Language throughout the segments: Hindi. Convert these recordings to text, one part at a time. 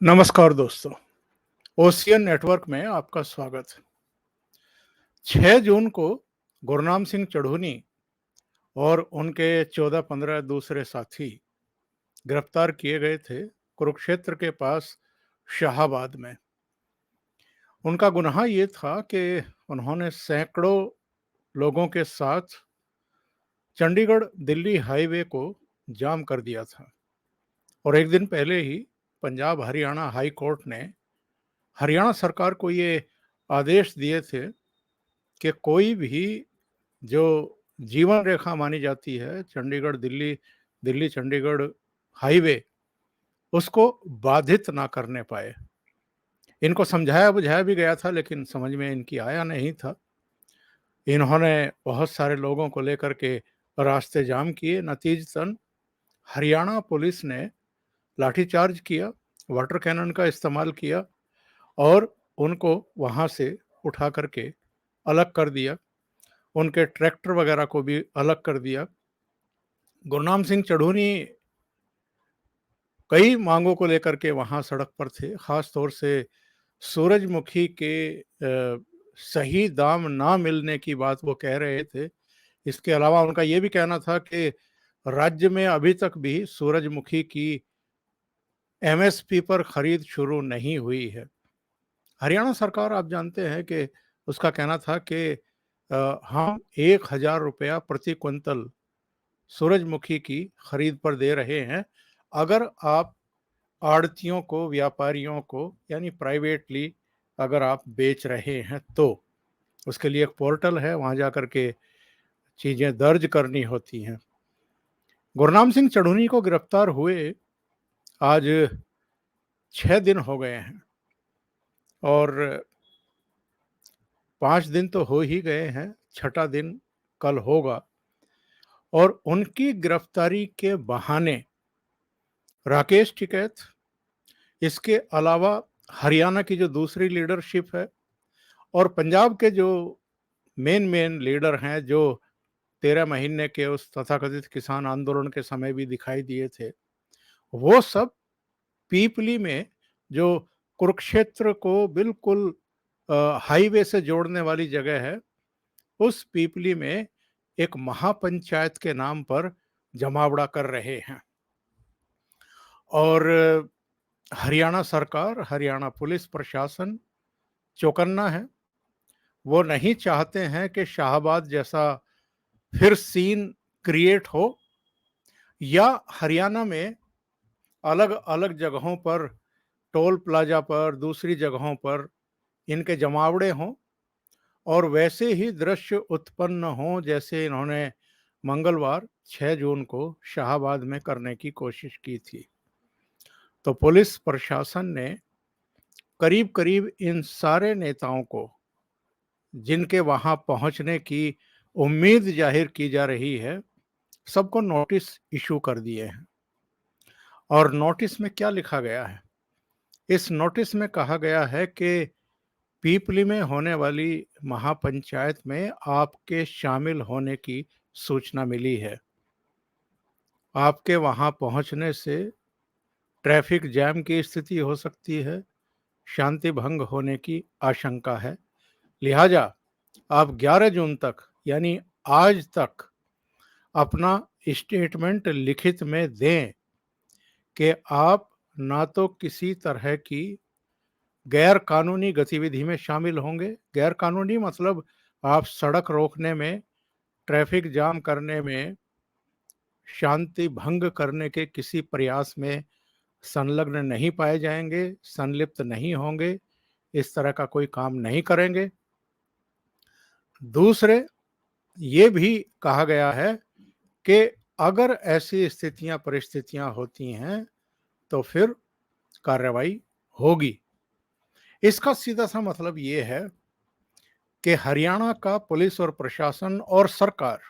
नमस्कार दोस्तों, ओशियन नेटवर्क में आपका स्वागत है। 6 जून को गुरनाम सिंह चढ़ूनी और उनके 14-15 दूसरे साथी गिरफ्तार किए गए थे कुरुक्षेत्र के पास शाहाबाद में। उनका गुनाह ये था कि उन्होंने सैकड़ों लोगों के साथ चंडीगढ़ दिल्ली हाईवे को जाम कर दिया था और एक दिन पहले ही पंजाब हरियाणा हाई कोर्ट ने हरियाणा सरकार को ये आदेश दिए थे कि कोई भी जो जीवन रेखा मानी जाती है चंडीगढ़ दिल्ली, दिल्ली चंडीगढ़ हाईवे, उसको बाधित ना करने पाए। इनको समझाया बुझाया भी गया था लेकिन समझ में इनकी आया नहीं था। इन्होंने बहुत सारे लोगों को लेकर के रास्ते जाम किए। नतीजतन हरियाणा पुलिस ने लाठीचार्ज किया, वाटर कैनन का इस्तेमाल किया और उनको वहाँ से उठा करके अलग कर दिया। उनके ट्रैक्टर वगैरह को भी अलग कर दिया। गुरनाम सिंह चढ़ूनी कई मांगों को लेकर के वहाँ सड़क पर थे, खास तौर से सूरजमुखी के सही दाम ना मिलने की बात वो कह रहे थे। इसके अलावा उनका ये भी कहना था कि राज्य में अभी तक भी सूरजमुखी की एमएसपी पर खरीद शुरू नहीं हुई है। हरियाणा सरकार, आप जानते हैं कि उसका कहना था कि हम 1000 रुपया प्रति क्विंटल सूरजमुखी की खरीद पर दे रहे हैं, अगर आप आड़तियों को, व्यापारियों को, यानी प्राइवेटली अगर आप बेच रहे हैं तो। उसके लिए एक पोर्टल है, वहाँ जाकर के चीज़ें दर्ज करनी होती हैं। गुरनाम सिंह चढ़ूनी को गिरफ्तार हुए आज 6 दिन हो गए हैं और 5 दिन तो हो ही गए हैं, 6ठा दिन कल होगा। और उनकी गिरफ्तारी के बहाने राकेश टिकैत, इसके अलावा हरियाणा की जो दूसरी लीडरशिप है और पंजाब के जो मेन लीडर हैं, जो 13 महीने के उस तथाकथित किसान आंदोलन के समय भी दिखाई दिए थे, वो सब पीपली में, जो कुरुक्षेत्र को बिल्कुल हाईवे से जोड़ने वाली जगह है, उस पीपली में एक महापंचायत के नाम पर जमावड़ा कर रहे हैं। और हरियाणा सरकार, हरियाणा पुलिस प्रशासन चौकन्ना है। वो नहीं चाहते हैं कि शाहाबाद जैसा फिर सीन क्रिएट हो या हरियाणा में अलग अलग जगहों पर, टोल प्लाजा पर, दूसरी जगहों पर इनके जमावड़े हों और वैसे ही दृश्य उत्पन्न हों जैसे इन्होंने मंगलवार 6 जून को शाहाबाद में करने की कोशिश की थी। तो पुलिस प्रशासन ने करीब करीब इन सारे नेताओं को, जिनके वहां पहुंचने की उम्मीद जाहिर की जा रही है, सबको नोटिस इशू कर दिए हैं। और नोटिस में क्या लिखा गया है? इस नोटिस में कहा गया है कि पीपली में होने वाली महापंचायत में आपके शामिल होने की सूचना मिली है। आपके वहां पहुंचने से ट्रैफिक जैम की स्थिति हो सकती है, शांति भंग होने की आशंका है। लिहाजा आप 11 जून तक, यानी आज तक, अपना स्टेटमेंट लिखित में दें कि आप ना तो किसी तरह की गैर कानूनी गतिविधि में शामिल होंगे। गैर कानूनी मतलब आप सड़क रोकने में, ट्रैफिक जाम करने में, शांति भंग करने के किसी प्रयास में संलग्न नहीं पाए जाएंगे, संलिप्त नहीं होंगे, इस तरह का कोई काम नहीं करेंगे। दूसरे, ये भी कहा गया है कि अगर ऐसी स्थितियां, परिस्थितियां होती हैं तो फिर कार्रवाई होगी। इसका सीधा सा मतलब ये है कि हरियाणा का पुलिस और प्रशासन और सरकार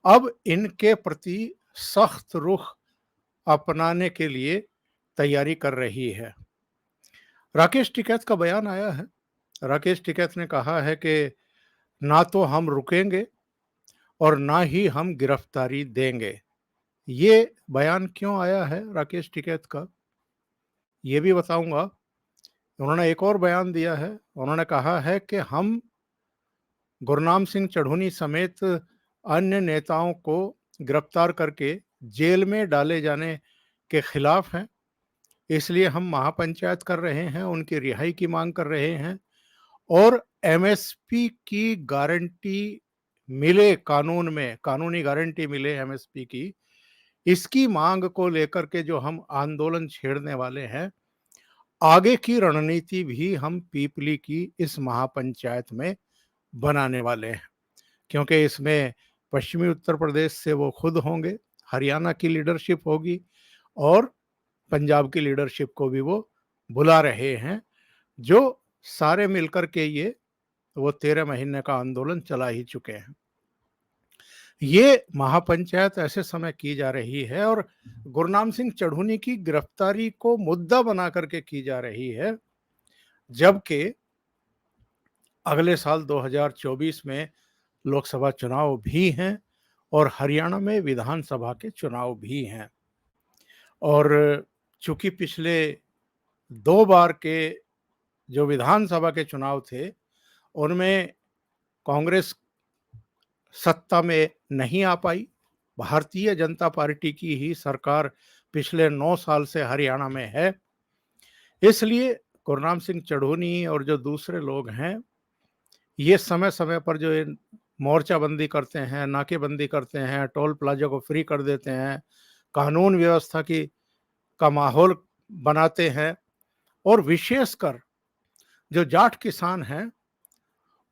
अब इनके प्रति सख्त रुख अपनाने के लिए तैयारी कर रही है। राकेश टिकैत का बयान आया है। राकेश टिकैत ने कहा है कि ना तो हम रुकेंगे और ना ही हम गिरफ्तारी देंगे। ये बयान क्यों आया है राकेश टिकैत का? ये भी बताऊँगा। उन्होंने एक और बयान दिया है, उन्होंने कहा है कि हम गुरनाम सिंह चढ़ूनी समेत अन्य नेताओं को गिरफ्तार करके जेल में डाले जाने के खिलाफ हैं, इसलिए हम महापंचायत कर रहे हैं, उनकी रिहाई की मांग कर रहे हैं और एमएसपी की गारंटी मिले कानून में, कानूनी गारंटी मिले एमएसपी की, इसकी मांग को लेकर के जो हम आंदोलन छेड़ने वाले हैं, आगे की रणनीति भी हम पीपली की इस महापंचायत में बनाने वाले हैं। क्योंकि इसमें पश्चिमी उत्तर प्रदेश से वो खुद होंगे, हरियाणा की लीडरशिप होगी और पंजाब की लीडरशिप को भी वो बुला रहे हैं, जो सारे मिलकर के ये वो 13 महीने का आंदोलन चला ही चुके हैं। ये महापंचायत ऐसे समय की जा रही है और गुरनाम सिंह चढ़ूनी की गिरफ्तारी को मुद्दा बना करके की जा रही है, जबकि अगले साल 2024 में लोकसभा चुनाव भी हैं और हरियाणा में विधानसभा के चुनाव भी हैं। और चूंकि पिछले 2 बार के जो विधानसभा के चुनाव थे, उनमें कांग्रेस सत्ता में नहीं आ पाई। भारतीय जनता पार्टी की ही सरकार पिछले 9 साल से हरियाणा में है। इसलिए गुरनाम सिंह चढ़ूनी और जो दूसरे लोग हैं, ये समय-समय पर जो ये मोर्चाबंदी करते हैं, नाकेबंदी करते हैं, टोल प्लाजा को फ्री कर देते हैं, कानून व्यवस्था का माहौल बनाते हैं और विशेषकर जो जाट किसान हैं,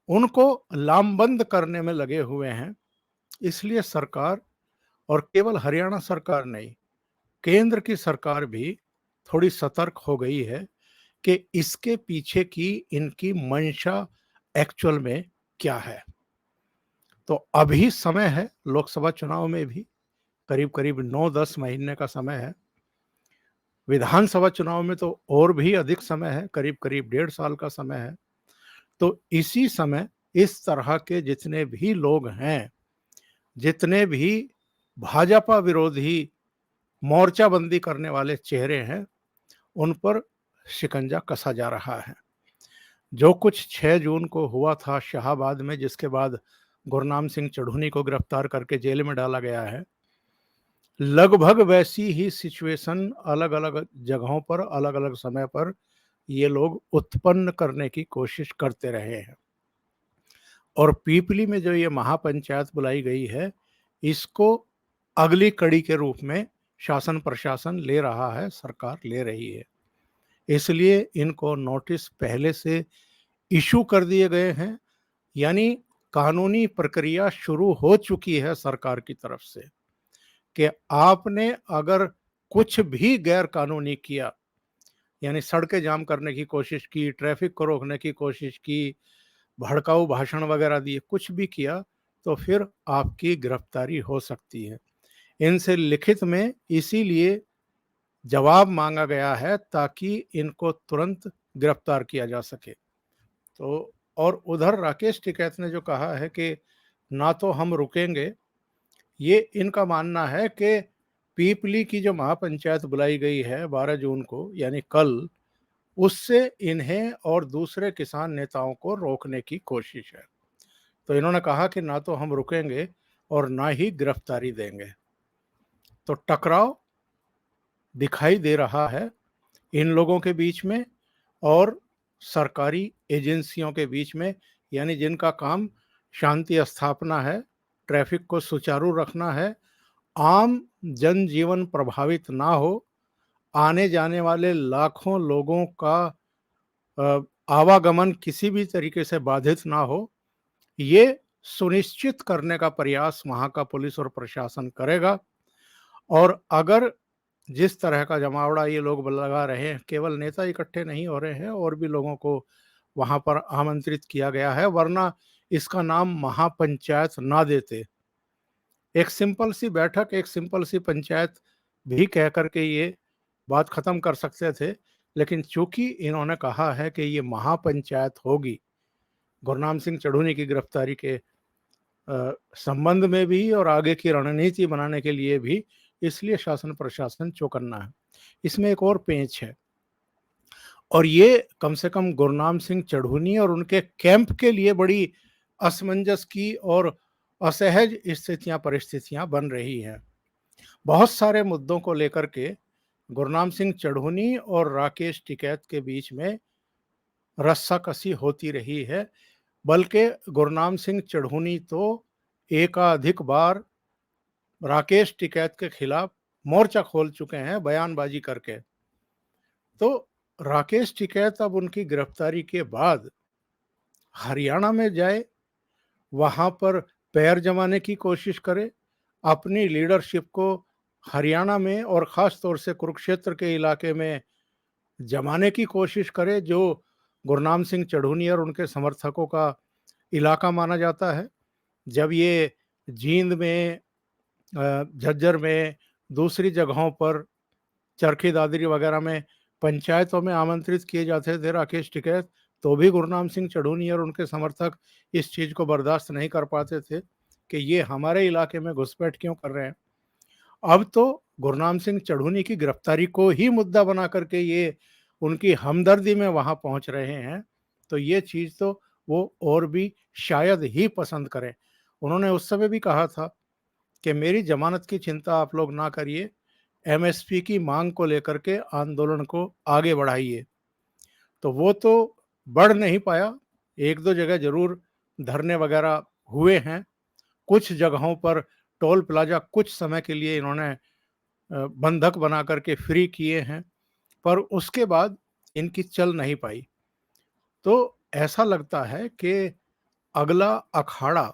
उनको लामबंद करने में लगे हुए हैं। इसलिए सरकार, और केवल हरियाणा सरकार नहीं, केंद्र की सरकार भी थोड़ी सतर्क हो गई है कि इसके पीछे की इनकी मंशा एक्चुअल में क्या है। तो अभी समय है, लोकसभा चुनाव में भी करीब-करीब 9-10 महीने का समय है। विधानसभा चुनाव में तो और भी अधिक समय है, करीब-करीब 1.5 साल का समय है। तो इसी समय इस तरह के जितने भी लोग हैं, जितने भी भाजपा विरोधी मोर्चाबंदी करने वाले चेहरे हैं, उन पर शिकंजा कसा जा रहा है। जो कुछ 6 जून को हुआ था शाहाबाद में, जिसके बाद गुरनाम सिंह चढ़ूनी को गिरफ्तार करके जेल में डाला गया है, लगभग वैसी ही सिचुएशन अलग-अलग जगहों पर, अलग-अलग समय पर ये लोग उत्पन्न करने की कोशिश करते रहे हैं। और पीपली में जो ये महापंचायत बुलाई गई है, इसको अगली कड़ी के रूप में शासन प्रशासन ले रहा है, सरकार ले रही है। इसलिए इनको नोटिस पहले से इश्यू कर दिए गए हैं, यानी कानूनी प्रक्रिया शुरू हो चुकी है सरकार की तरफ से कि आपने अगर कुछ भी गैर कानूनी किया, यानी सड़कें जाम करने की कोशिश की, ट्रैफिक को रोकने की कोशिश की, भड़काऊ भाषण वगैरह दिए, कुछ भी किया, तो फिर आपकी गिरफ्तारी हो सकती है। इनसे लिखित में इसीलिए जवाब मांगा गया है ताकि इनको तुरंत गिरफ्तार किया जा सके। तो और उधर राकेश टिकैत ने जो कहा है कि ना तो हम रुकेंगे, ये इनका मानना है कि पीपली की जो महापंचायत बुलाई गई है 12 जून को, यानी कल, उससे इन्हें और दूसरे किसान नेताओं को रोकने की कोशिश है। तो इन्होंने कहा कि ना तो हम रुकेंगे और ना ही गिरफ्तारी देंगे। तो टकराव दिखाई दे रहा है इन लोगों के बीच में और सरकारी एजेंसियों के बीच में, यानी जिनका काम शांति स्थापना है, ट्रैफिक को सुचारू रखना है, आम जनजीवन प्रभावित ना हो, आने जाने वाले लाखों लोगों का आवागमन किसी भी तरीके से बाधित ना हो, ये सुनिश्चित करने का प्रयास वहाँ का पुलिस और प्रशासन करेगा। और अगर जिस तरह का जमावड़ा ये लोग लगा रहे हैं, केवल नेता इकट्ठे नहीं हो रहे हैं, और भी लोगों को वहाँ पर आमंत्रित किया गया है, वरना इसका नाम महापंचायत ना देते। एक सिंपल सी बैठक, एक सिंपल सी पंचायत भी कह कर के ये बात खत्म कर सकते थे, लेकिन चूंकि इन्होंने कहा है कि ये महापंचायत होगी गुरनाम सिंह चढ़ूनी की गिरफ्तारी के संबंध में भी और आगे की रणनीति बनाने के लिए भी, इसलिए शासन प्रशासन चौकन्ना है। इसमें एक और पेंच है। और ये कम से कम गुरनाम सिंह चढ़ूनी और उनके कैंप के लिए बड़ी असमंजस की और असहज परिस्थितियां बन रही हैं। बहुत सारे मुद्दों को लेकर के गुरनाम सिंह चढ़ूनी और राकेश टिकैत के बीच में रस्साकसी होती रही है। बल्कि गुरनाम सिंह चढ़ूनी तो एकाधिक बार राकेश टिकैत के खिलाफ मोर्चा खोल चुके हैं बयानबाजी करके। तो राकेश टिकैत अब उनकी गिरफ्तारी के बाद हरियाणा में जाए, वहां पर पैर जमाने की कोशिश करे, अपनी लीडरशिप को हरियाणा में और ख़ास तौर से कुरुक्षेत्र के इलाके में जमाने की कोशिश करे, जो गुरनाम सिंह चढ़ूनी और उनके समर्थकों का इलाका माना जाता है। जब ये जींद में, झज्जर में, दूसरी जगहों पर चरखी दादरी वगैरह में पंचायतों में आमंत्रित किए जाते थे राकेश टिकैत, तो भी गुरनाम सिंह चढ़ूनी और उनके समर्थक इस चीज़ को बर्दाश्त नहीं कर पाते थे कि ये हमारे इलाके में घुसपैठ क्यों कर रहे हैं। अब तो गुरनाम सिंह चढ़ूनी की गिरफ्तारी को ही मुद्दा बना करके ये उनकी हमदर्दी में वहां पहुंच रहे हैं, तो ये चीज़ तो वो और भी शायद ही पसंद करें। उन्होंने उस समय भी कहा था कि मेरी जमानत की चिंता आप लोग ना करिए, एमएसपी की मांग को लेकर के आंदोलन को आगे बढ़ाइए। तो वो तो बढ़ नहीं पाया, एक दो जगह जरूर धरने वगैरह हुए हैं, कुछ जगहों पर टोल प्लाजा कुछ समय के लिए इन्होंने बंधक बना करके फ्री किए हैं, पर उसके बाद इनकी चल नहीं पाई। तो ऐसा लगता है कि अगला अखाड़ा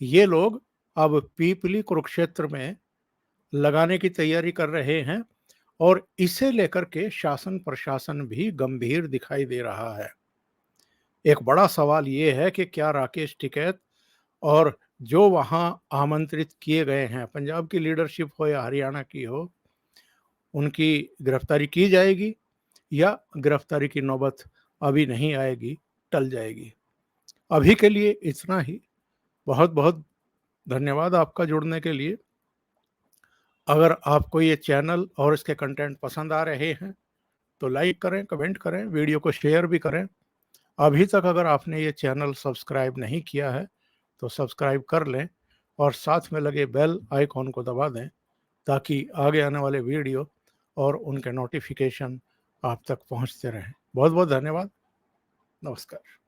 ये लोग अब पीपली कुरुक्षेत्र में लगाने की तैयारी कर रहे हैं और इसे लेकर के शासन प्रशासन भी गंभीर दिखाई दे रहा है। एक बड़ा सवाल ये है कि क्या राकेश टिकैत और जो वहां आमंत्रित किए गए हैं, पंजाब की लीडरशिप हो या हरियाणा की हो, उनकी गिरफ्तारी की जाएगी या गिरफ्तारी की नौबत अभी नहीं आएगी, टल जाएगी। अभी के लिए इतना ही। बहुत बहुत धन्यवाद आपका जुड़ने के लिए। अगर आपको ये चैनल और इसके कंटेंट पसंद आ रहे हैं तो लाइक करें, कमेंट करें, वीडियो को शेयर भी करें। अभी तक अगर आपने ये चैनल सब्सक्राइब नहीं किया है तो सब्सक्राइब कर लें और साथ में लगे बेल आइकॉन को दबा दें, ताकि आगे आने वाले वीडियो और उनके नोटिफिकेशन आप तक पहुंचते रहें। बहुत बहुत धन्यवाद। नमस्कार।